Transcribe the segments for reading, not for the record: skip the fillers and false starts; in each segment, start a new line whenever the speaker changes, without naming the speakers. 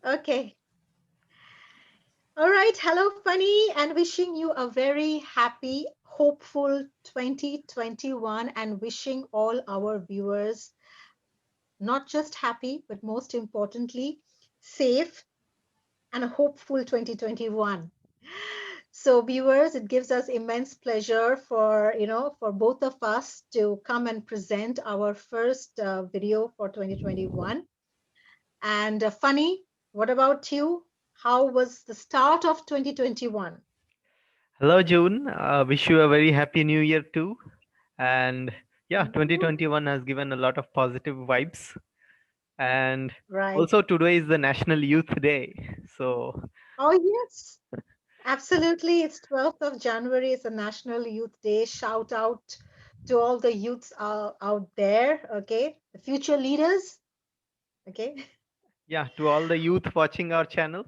Okay. All right. Hello, Funny, and wishing you a very happy, hopeful 2021, and wishing all our viewers not just happy, but most importantly, safe and a hopeful 2021. So, viewers, it gives us immense pleasure for both of us to come and present our first video for 2021. And Funny, what about you? How was the start of 2021?
Hello, June. Wish you a very happy new year too. And yeah,
Thank you.
2021 has given a lot of positive vibes. And
Right.
also, today is the National Youth Day. So,
Oh, yes, absolutely. It's 12th of January. It's a National Youth Day. Shout out to all the youths out there, okay? The future leaders, okay?
yeah, to all the youth watching our channel,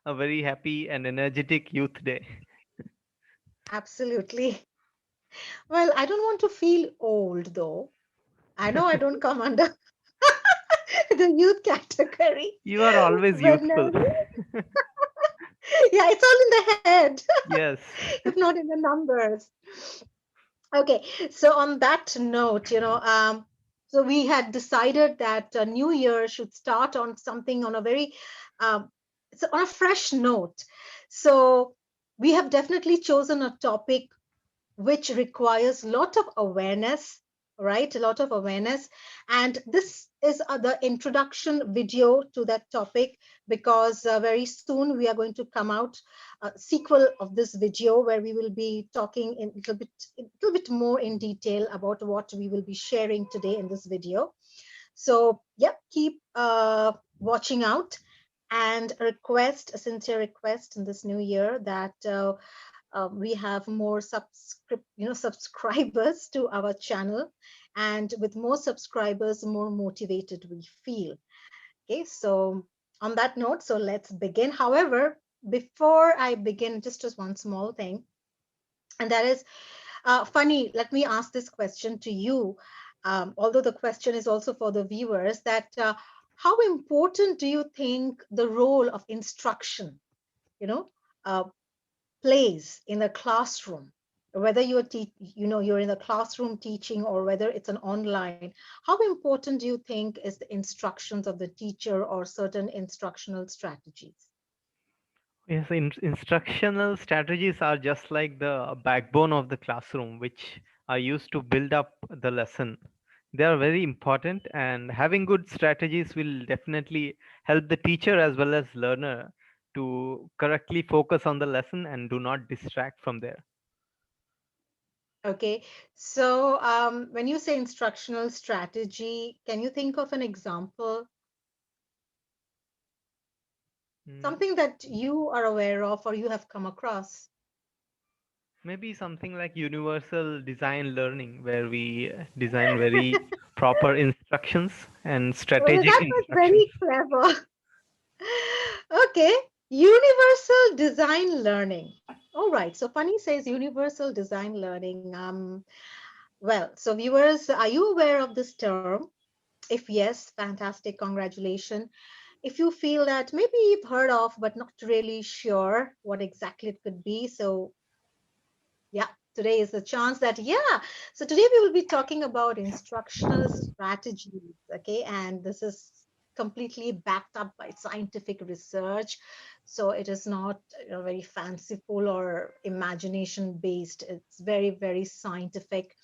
a very happy and energetic Youth Day.
Absolutely. Well, I don't want to feel old though. I know I don't come under the youth category,
You are always
but
youthful.
nevertheless, yeah, it's all in the head,
Yes.
if not in the numbers. Okay, so on that note, so we had decided that New Year should start on something on a very, um, it's on a fresh note. So we have definitely chosen a topic which requires a lot of awareness, right? A lot of awareness. And this is the introduction video to that topic because very soon we are going to come out a sequel of this video where we will be talking in a little bit more in detail about what we will be sharing today in this video. So, yep, keep watching out and a sincere request in this new year that we have more subscribers to our channel, and with more subscribers, more motivated we feel. Okay, so on that note, so let's begin. However, before I begin, just one small thing, and that is Funny. Let me ask this question to you. Although the question is also for the viewers, that how important do you think the role of instruction, you know, uh, plays in the classroom, whether you're in the classroom teaching or whether it's an online? How important do you think is the instructions of the teacher or certain instructional strategies?
Yes, instructional strategies are just like the backbone of the classroom, which are used to build up the lesson. They are very important, and having good strategies will definitely help the teacher as well as learner to correctly focus on the lesson and do not distract from there.
Okay, so when you say instructional strategy, can you think of an example,
Mm,
something that you are aware of or you have come across?
Maybe something like universal design learning, where we design very proper instructions and
Well,
strategic
that was
instructions.
very clever. Okay, universal design learning. All right, so Funny says universal design learning. Well, so viewers, are you aware of this term? If yes, fantastic, congratulations. If you feel that maybe you've heard of but not really sure what exactly it could be, so yeah, today is the chance that, yeah. So today we will be talking about instructional strategies, okay? And this is completely backed up by scientific research. So it is not very fanciful or imagination based. It's very, very scientific.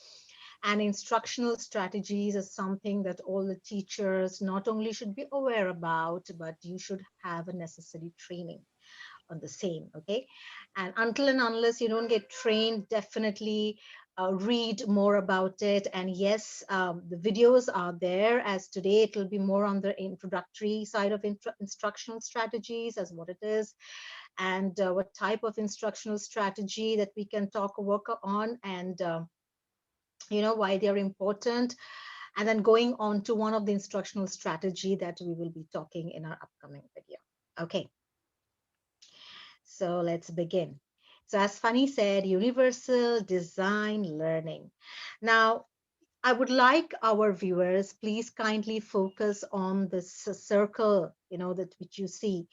And instructional strategies is something that all the teachers not only should be aware about, but you should have a necessary training on the same. Okay, and until and unless you don't get trained, definitely read more about it. And yes, the videos are there, as today it will be more on the introductory side of instructional strategies as what it is, and what type of instructional strategy that we can talk or work on, and why they are important, and then going on to one of the instructional strategy that we will be talking in our upcoming video. Okay, so let's begin. So, as Funny said, universal design learning. Now, I would like our viewers, please kindly focus on this circle, that which you see.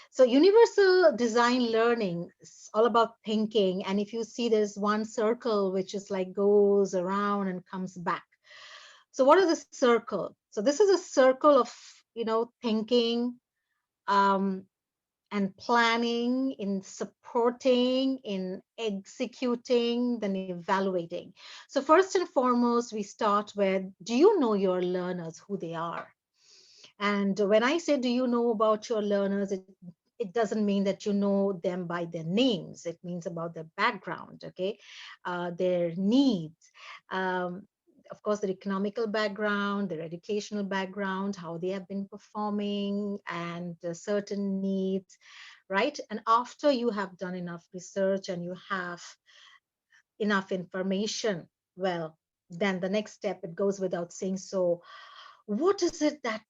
So universal design learning is all about thinking. And if you see there's one circle which is like goes around and comes back. So what is the circle? So this is a circle of, thinking, um, and planning, in supporting, in executing, then evaluating. So, first and foremost, we start with, do you know your learners, who they are? And when I say, do you know about your learners, it doesn't mean that you know them by their names. It means about their background, okay, their needs. Of course, their economical background, their educational background, how they have been performing, and certain needs, right? And after you have done enough research and you have enough information, well, then the next step, it goes without saying. So, what is it that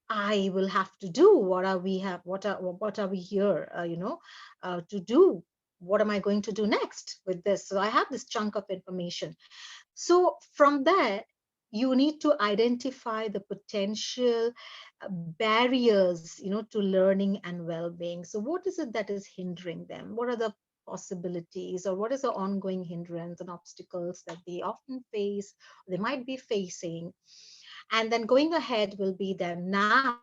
I will have to do? What are we here, to do? What am I going to do next with this? So I have this chunk of information. So from there, you need to identify the potential barriers, to learning and well-being. So what is it that is hindering them? What are the possibilities, or what is the ongoing hindrance and obstacles that they often face, they might be facing? And then going ahead will be then, now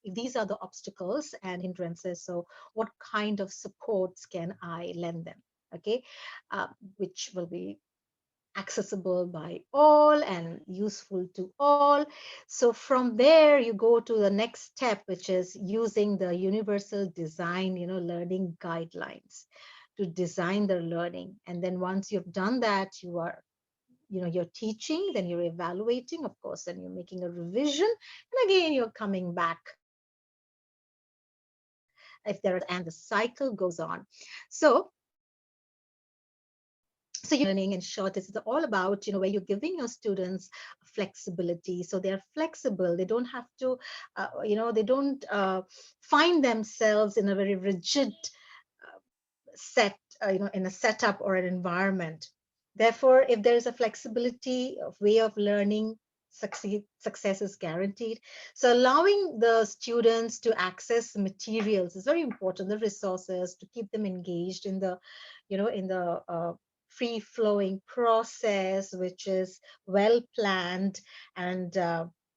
if these are the obstacles and hindrances, so what kind of supports can I lend them? Okay, which will be accessible by all and useful to all. So from there, you go to the next step, which is using the universal design, learning guidelines to design their learning. And then once you've done that, you're teaching, then you're evaluating, of course, then you're making a revision, and again you're coming back if there are changes, and the cycle goes on. So universal design learning, in short, is all about, where you're giving your students flexibility, so they're flexible, they don't have to they don't find themselves in a very rigid set, in a setup or an environment. Therefore, if there is a flexibility of way of learning, success is guaranteed. So allowing the students to access materials is very important, the resources, to keep them engaged in the, in the free flowing process, which is well planned and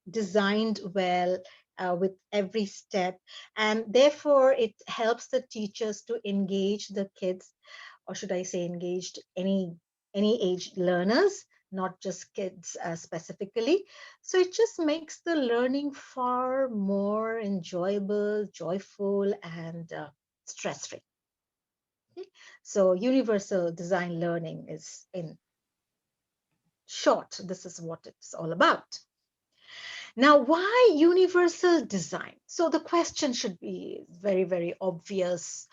designed well, with every step. And therefore it helps the teachers to engage the kids, or should I say engaged any age learners, not just kids specifically. So it just makes the learning far more enjoyable, joyful, and stress free. Okay? So universal design learning is, in short, this is what it's all about. Now, why universal design? So the question should be very, very obvious.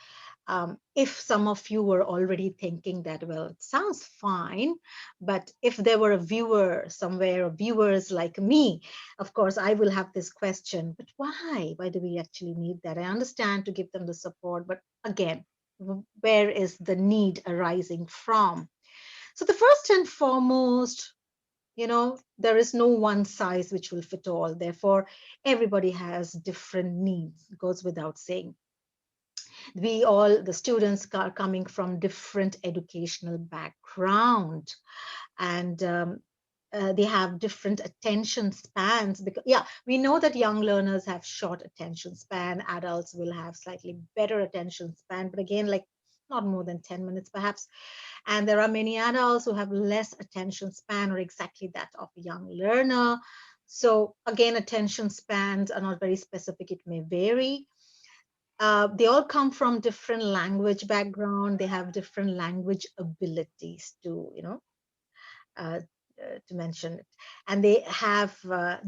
If some of you were already thinking that, well, it sounds fine, but if there were a viewer somewhere, or viewers like me, of course, I will have this question, but why? Why do we actually need that? I understand to give them the support, but again, where is the need arising from? So the first and foremost, there is no one size which will fit all. Therefore, everybody has different needs. It goes without saying. The students are coming from different educational background, and they have different attention spans, because yeah, we know that young learners have short attention span, adults will have slightly better attention span, but again, like not more than 10 minutes perhaps. And there are many adults who have less attention span, or exactly that of a young learner. So again, attention spans are not very specific, it may vary. They all come from different language background, they have different language abilities to, uh, to mention it, and they have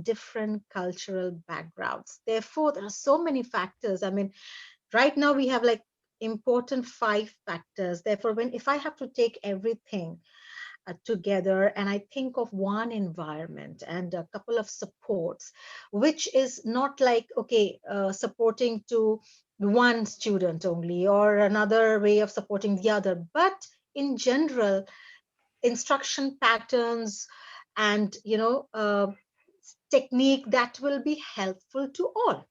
different cultural backgrounds. Therefore, there are so many factors. I mean, right now we have like important 5 factors. Therefore, when if I have to take everything together, and I think of one environment and a couple of supports, which is not like, okay, supporting to one student only, or another way of supporting the other, but in general, instruction patterns, and technique that will be helpful to all.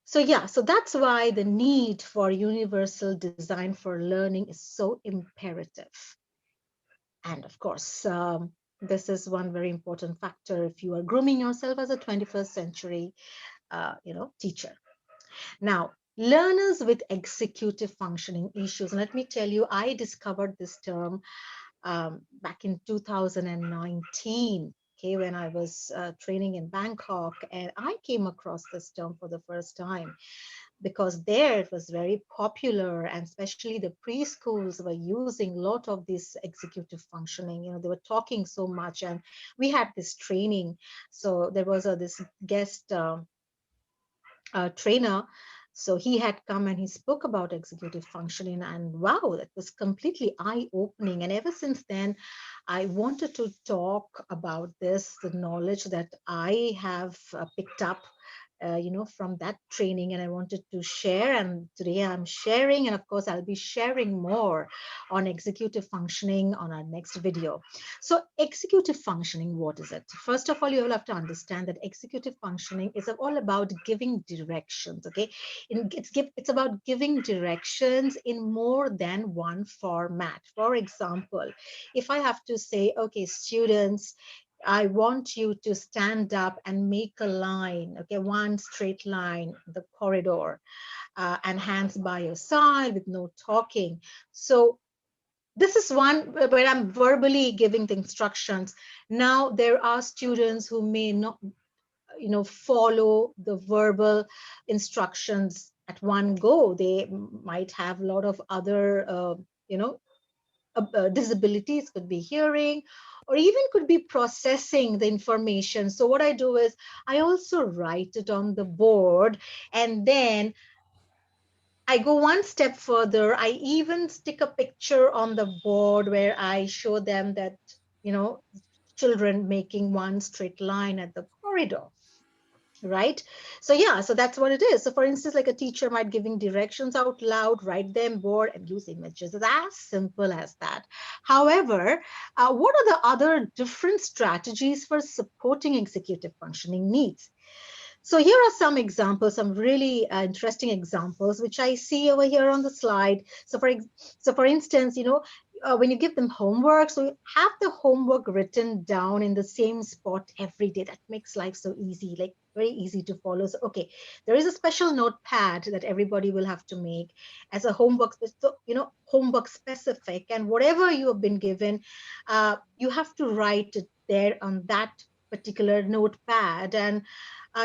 So yeah, so that's why the need for universal design for learning is so imperative. And of course, this is one very important factor if you are grooming yourself as a 21st century teacher. Now, learners with executive functioning issues. Let me tell you, I discovered this term back in 2019. Okay, when I was training in Bangkok, and I came across this term for the first time because there it was very popular, and especially the preschools were using a lot of this executive functioning. They were talking so much, and we had this training. So there was this guest trainer. So he had come and he spoke about executive functioning, and wow, that was completely eye opening. And ever since then, I wanted to talk about this, the knowledge that I have picked up. From that training, and I wanted to share. And today I'm sharing, and of course, I'll be sharing more on executive functioning on our next video. So, executive functioning, what is it? First of all, you will have to understand that executive functioning is all about giving directions. Okay, it's about giving directions in more than one format. For example, if I have to say, okay, students, I want you to stand up and make a line, okay, one straight line, the corridor, and hands by your side with no talking. So this is one where I'm verbally giving the instructions. Now there are students who may not, follow the verbal instructions at one go. They might have a lot of other, you know, disabilities, could be hearing, or even could be processing the information. So what I do is I also write it on the board, and then I go one step further. I even stick a picture on the board where I show them that, you know, children making one straight line at the corridor, right? So yeah, so that's what it is. So for instance, like a teacher might giving directions out loud, write them board, and use images. It's as simple as that. However, what are the other different strategies for supporting executive functioning needs? So here are some examples, some really interesting examples, which I see over here on the slide. So for instance, when you give them homework, so have the homework written down in the same spot every day. That makes life so easy, like very easy to follow. So, okay, there is a special notepad that everybody will have to make as a homework, so, homework specific, and whatever you have been given, you have to write it there on that particular notepad. And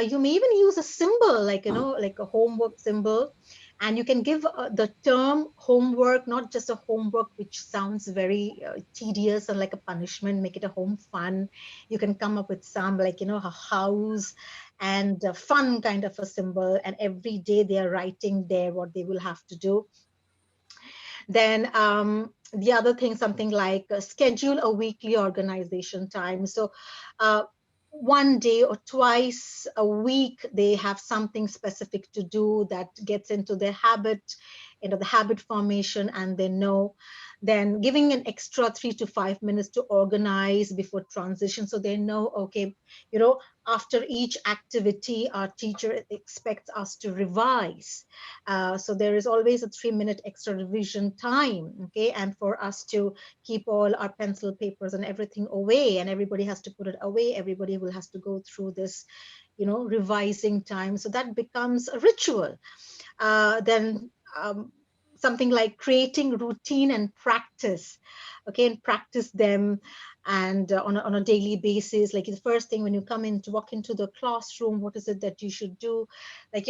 you may even use a symbol, like like a homework symbol, and you can give the term homework, not just a homework which sounds very tedious and like a punishment. Make it a home fun. You can come up with some, like a house and a fun kind of a symbol, and every day they are writing there what they will have to do. Then the other thing, something like schedule a weekly organization time. So uh, one day or twice a week, they have something specific to do that gets into their habit, the habit formation, and they know. Then giving an extra 3 to 5 minutes to organize before transition, so they know, okay, after each activity, our teacher expects us to revise. So there is always a 3 minute extra revision time, okay, and for us to keep all our pencil papers and everything away, and everybody has to put it away. Everybody will has to go through this, revising time. So that becomes a ritual. Then something like creating routine and practice, okay, and practice them, and on a daily basis. Like the first thing when you come in to walk into the classroom, what is it that you should do? Like,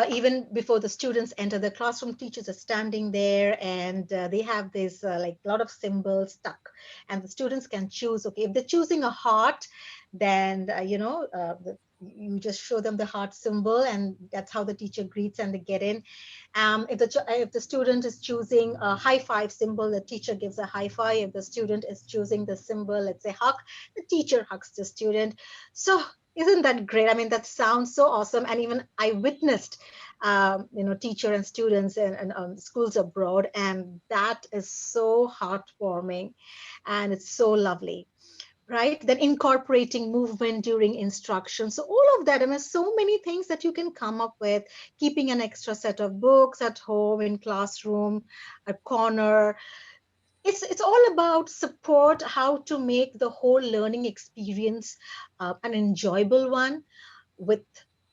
even before the students enter the classroom, teachers are standing there, and they have this like a lot of symbols stuck, and the students can choose. Okay, if they're choosing a heart, then you just show them the heart symbol, and that's how the teacher greets and they get in. If the student is choosing a high five symbol, the teacher gives a high five. If the student is choosing the symbol, let's say hug, the teacher hugs the student. So isn't that great? I mean, that sounds so awesome. And even I witnessed teacher and students and schools abroad, and that is so heartwarming, and it's so lovely, right? Then incorporating movement during instruction. So all of that, I mean, so many things that you can come up with. Keeping an extra set of books at home, in classroom, a corner. It's all about support, how to make the whole learning experience an enjoyable one, with,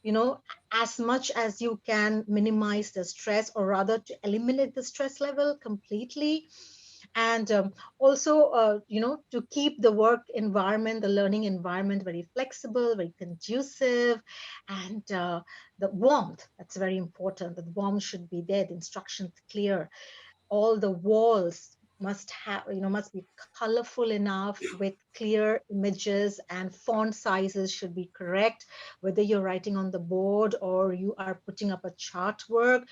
you know as much as you can minimize the stress, or rather to eliminate the stress level completely. And also, to keep the work environment, the learning environment, very flexible, very conducive. And the warmth, that's very important. The warmth should be there, the instructions clear. All the walls must be colorful enough, with clear images, and font sizes should be correct, whether you're writing on the board or you are putting up a chart work.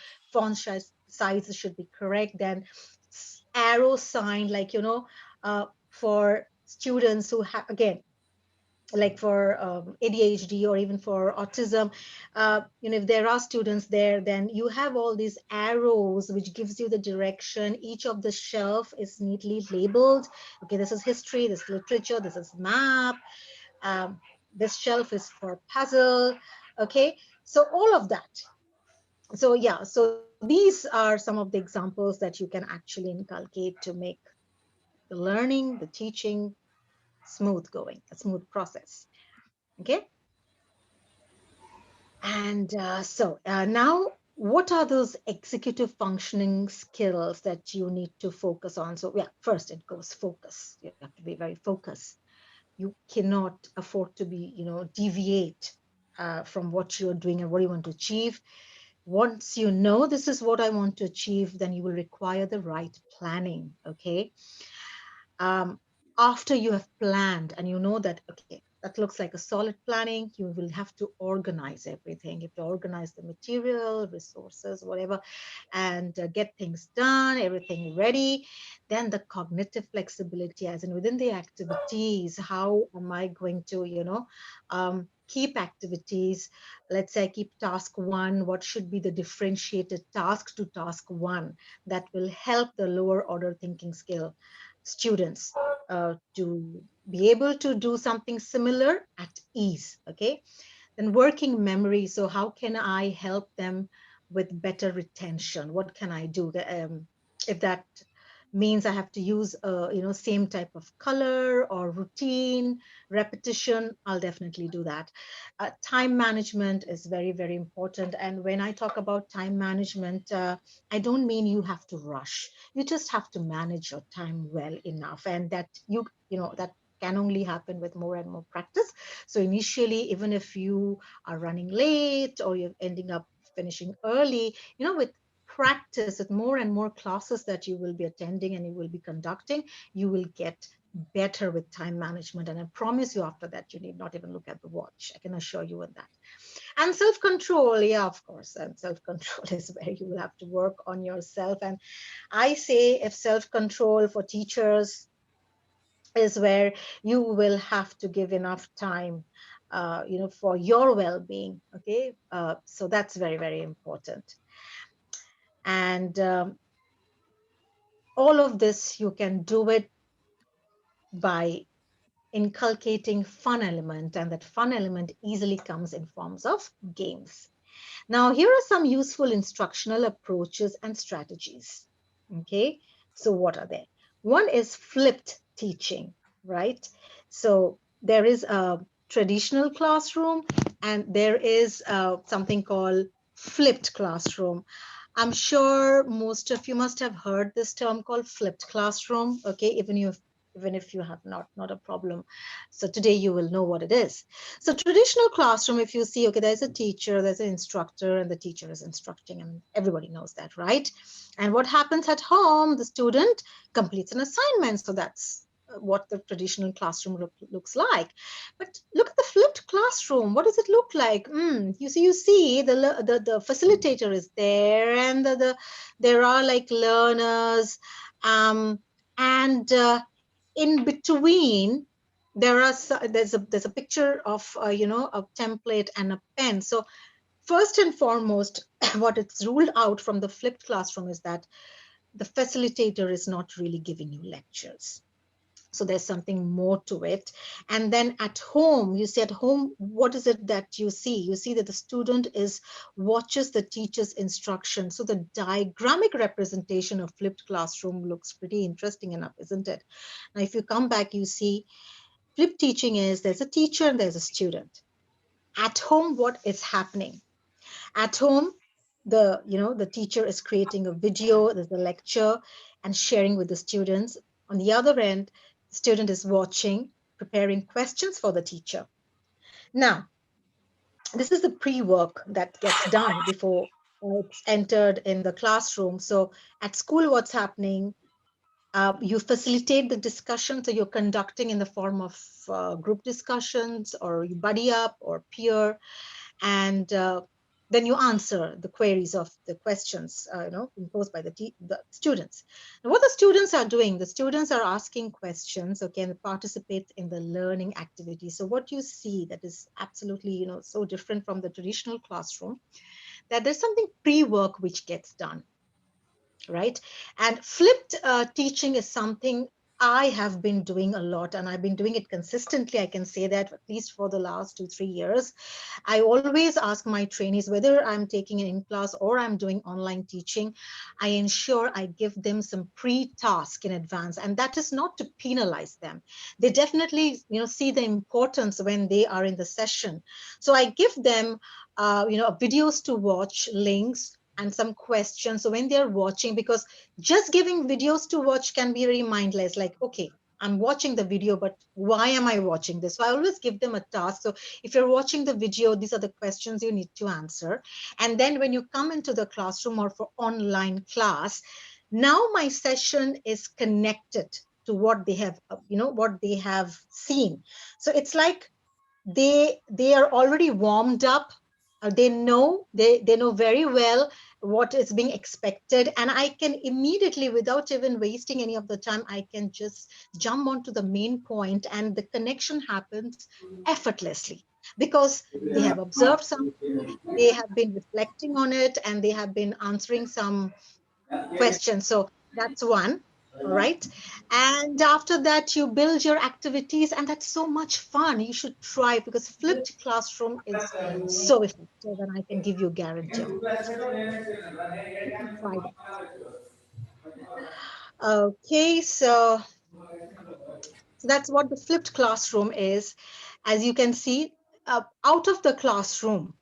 Sizes should be correct. Then arrow sign, like, for students who have, again, like for ADHD or even for autism, if there are students there, then you have all these arrows which gives you the direction. Each of the shelf is neatly labeled. Okay, this is history, this is literature, this is map. Um, this shelf is for puzzle. Okay, so all of that. So yeah, so these are some of the examples that you can actually inculcate to make the learning, the teaching smooth going, a smooth process. Okay. And now, what are those executive functioning skills that you need to focus on? So, yeah, first it goes focus. You have to be very focused. You cannot afford to be, deviate from what you're doing and what you want to achieve. Once you know this is what I want to achieve, then you will require the right planning. Okay. um, After you have planned and you know that, okay, that looks like a solid planning, you will have to organize everything. You have to organize the material, resources, whatever, and get things done, everything ready. Then the cognitive flexibility, as in within the activities, how am I going to, keep activities? Let's say I keep task one, what should be the differentiated task to task one that will help the lower order thinking skill students to be able to do something similar at ease. Okay. Then working memory. So how can I help them with better retention? What can I do? If that means I have to use same type of color or routine repetition, I'll definitely do that. Time management is very, very important. And when I talk about time management, I don't mean you have to rush. You just have to manage your time well enough, and that that can only happen with more and more practice. So initially, even if you are running late or you're ending up finishing early, with practice, with more and more classes that you will be attending and you will be conducting, you will get better with time management. And I promise you, after that, you need not even look at the watch. I can assure you of that. And self control, yeah, of course. And self control is where you will have to work on yourself. And I say, if self control for teachers is where you will have to give enough time for your well-being. Okay. So that's very, very important. And all of this, you can do it by inculcating fun element, and that fun element easily comes in forms of games. Now, here are some useful instructional approaches and strategies. Okay, so what are they? One is flipped teaching, right? So there is a traditional classroom and there is something called flipped classroom. I'm sure most of you must have heard this term called flipped classroom. Okay, even if you have not a problem. So today you will know what it is. So traditional classroom, if you see, okay, there's a teacher, there's an instructor, and the teacher is instructing, and everybody knows that, right? And what happens at home? The student completes an assignment. So that's what the traditional classroom looks like. But look at the flipped classroom. What does it look like? You see, the facilitator is there, and there are like learners, um, and in between there's a picture of a template and a pen. So First and foremost, what it's ruled out from the flipped classroom is that the facilitator is not really giving you lectures. So there's something more to it. And then at home, you see, at home, what is it that you see? You see that the student is watches the teacher's instruction. So the diagrammic representation of flipped classroom looks pretty interesting enough, isn't it? Now if you come back, you see flipped teaching is there's a teacher and there's a student. At home, what is happening? At home, the teacher is creating a video, there's a lecture, and sharing with the students. On the other end, the student is watching, preparing questions for the teacher. Now, this is the pre-work that gets done before it's entered in the classroom. So at school, what's happening? You facilitate the discussion, so you're conducting in the form of group discussions, or you buddy up or peer, and then you answer the queries of the questions imposed by the students. Now, what the students are doing, the students are asking questions, okay, and participate in the learning activity. So what you see that is absolutely so different from the traditional classroom, that there's something pre-work which gets done, right? And flipped teaching is something I have been doing a lot, and I've been doing it consistently. I can say that at least for the last 2 3 years. I always ask my trainees, whether I'm taking an in class or I'm doing online teaching, I ensure I give them some pre-task in advance, and that is not to penalize them. They definitely see the importance when they are in the session. So I give them videos to watch, links, and some questions. So when they're watching, because just giving videos to watch can be very mindless, like, okay, I'm watching the video, but why am I watching this? So I always give them a task. So if you're watching the video, these are the questions you need to answer. And then when you come into the classroom or for online class, now my session is connected to what they have, what they have seen. So it's like they are already warmed up. They know very well what is being expected, and I can immediately, without even wasting any of the time, I can just jump onto the main point, and the connection happens effortlessly, because they have observed something, they have been reflecting on it, and they have been answering some questions. So that's one. All right. And after that, you build your activities, and that's so much fun. You should try, because flipped classroom is so effective, and I can give you a guarantee on that. You should try that. Okay, so that's what the flipped classroom is. As you can see, out of the classroom,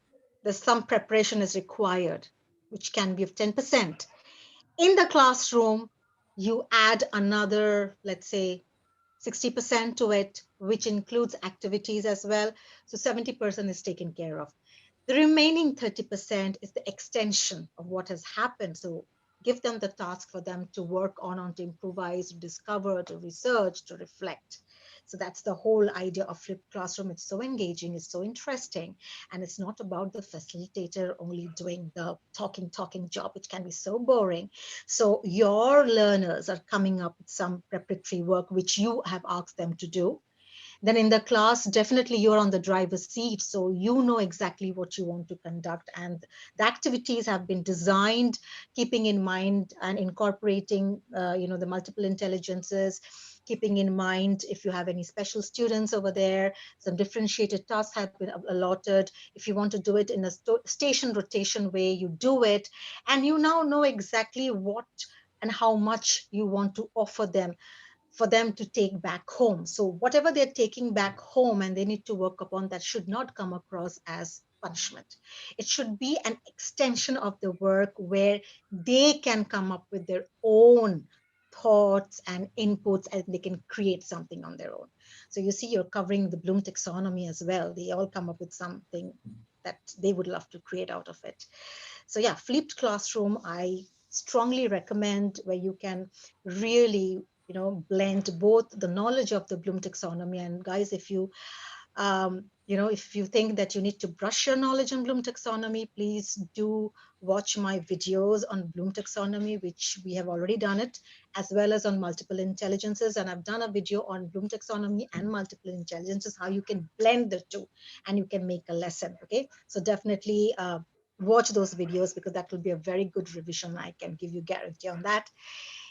there's some preparation is required, which can be of 10%. In the classroom, you add another, let's say, 60% to it, which includes activities as well. So 70% is taken care of. The remaining 30% is the extension of what has happened. So give them the task for them to work on to improvise, to discover, to research, to reflect. So that's the whole idea of flipped classroom. It's so engaging, it's so interesting, and it's not about the facilitator only doing the talking job, which can be so boring. So your learners are coming up with some preparatory work which you have asked them to do. Then in the class, definitely you're on the driver's seat, so you know exactly what you want to conduct, and the activities have been designed keeping in mind and incorporating the multiple intelligences, keeping in mind if you have any special students over there. Some differentiated tasks have been allotted. If you want to do it in a station rotation way, you do it, and you now know exactly what and how much you want to offer them for them to take back home. So whatever they're taking back home and they need to work upon, that should not come across as punishment. It should be an extension of the work where they can come up with their own thoughts and inputs, and they can create something on their own. So you see, you're covering the Bloom taxonomy as well. They all come up with something that they would love to create out of it. So yeah, flipped classroom, I strongly recommend, where you can really blend both the knowledge of the Bloom taxonomy. And guys, if you think that you need to brush your knowledge on Bloom taxonomy, please do watch my videos on Bloom taxonomy, which we have already done it, as well as on multiple intelligences. And I've done a video on Bloom taxonomy and multiple intelligences, how you can blend the two and you can make a lesson. Okay, so definitely watch those videos, because that will be a very good revision. I can give you guarantee on that.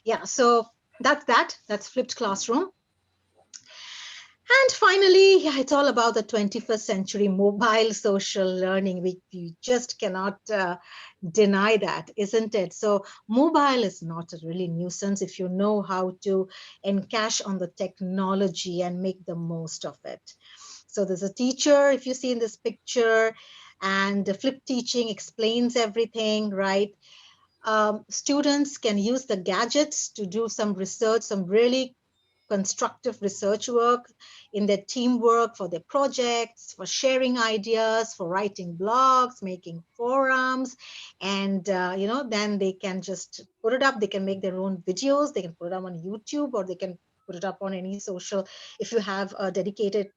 Yeah, so that's flipped classroom. And finally, yeah, it's all about the 21st century mobile social learning. We just cannot deny that, isn't it? So, mobile is not a really nuisance if you know how to encash on the technology and make the most of it. So, there's a teacher, if you see in this picture, and the flip teaching explains everything, right? Students can use the gadgets to do some research, some really constructive research work in their teamwork, for their projects, for sharing ideas, for writing blogs, making forums, and then they can just put it up. They can make their own videos. They can put it up on YouTube, or they can put it up on any social. If you have a dedicated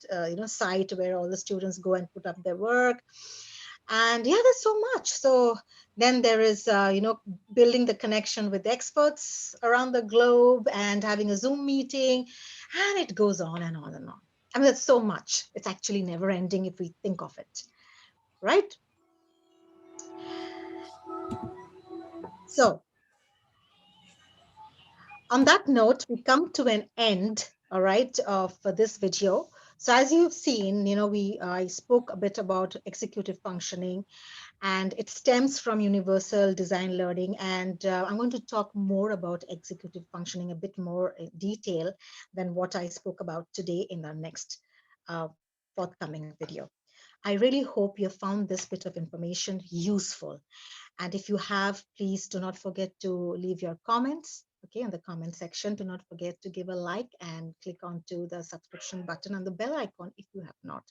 site where all the students go and put up their work, and yeah, there's so much. So then there is building the connection with experts around the globe and having a Zoom meeting, and it goes on and on and on. I mean, there's so much. It's actually never ending if we think of it, right? So on that note, we come to an end, all right, of this video. So as you've seen, we I spoke a bit about executive functioning, and it stems from universal design learning. And I'm going to talk more about executive functioning a bit more in detail than what I spoke about today in the next uh, forthcoming video. I really hope you found this bit of information useful. And if you have, please do not forget to leave your comments. Okay, in the comment section. Do not forget to give a like and click onto the subscription button and the bell icon if you have not.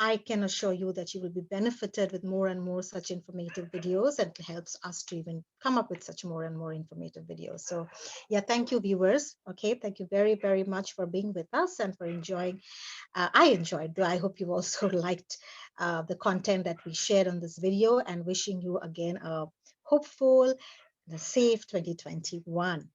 I can assure you that you will be benefited with more and more such informative videos, and it helps us to even come up with such more and more informative videos. So, yeah, thank you, viewers. Okay, thank you very, very much for being with us and for enjoying. I enjoyed, though I hope you also liked the content that we shared on this video, and wishing you again a hopeful and a safe 2021.